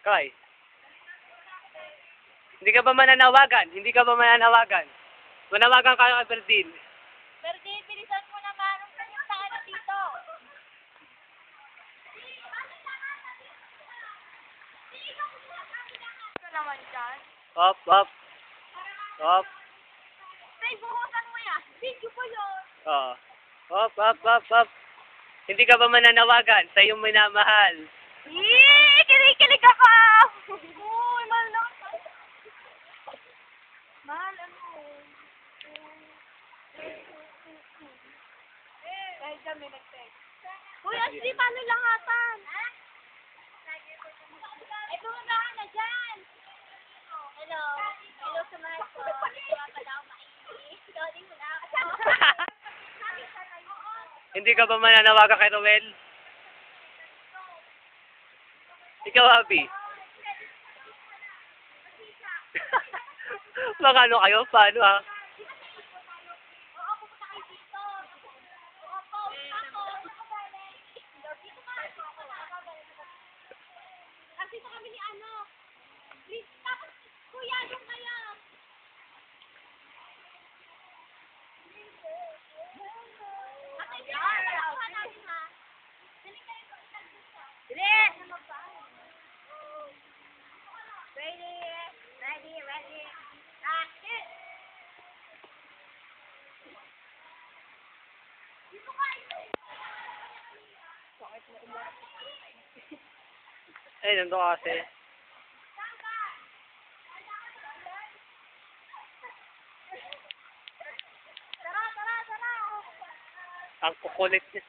Kay, hindi ka ba mananawagan? Hindi ka ba mananawagan? Manawagan kayo kay Berdin. Berdin, bilisan mo naman. Anong kanyang taano dito? Ano naman dyan? Op, op. Op. Tay, buhusan mo yan. Video ko yun. Oh. Op, op, op, op. Hindi ka ba mananawagan sa iyong minamahal? Yee! Kinikilig ako! Uy, mahal na ako. Mahal, ano? Dahil dyan may nag-text. Uy, Asli, paano langatan? Ha? Eh, bumaba ka na dyan. Hello. Hello sa mga ko. Kaya pala ako mainis. Loading mo na ako. Hindi ka ba mananawagan kay Roel? Ikaw, Abby. Magano kayo? Paano ha? Oo, pupunta kayo dito. Oo, ako. Dito ka. Kasi sa kami ni ano. Please, tapos, kuya, doon kayo. Ate, kuha natin ha. Dali kayo ko. Dali! Ready, ready, ready. Action! Eh, nandun ka kasi. Tara, tara, tara. Ang kukulit niya.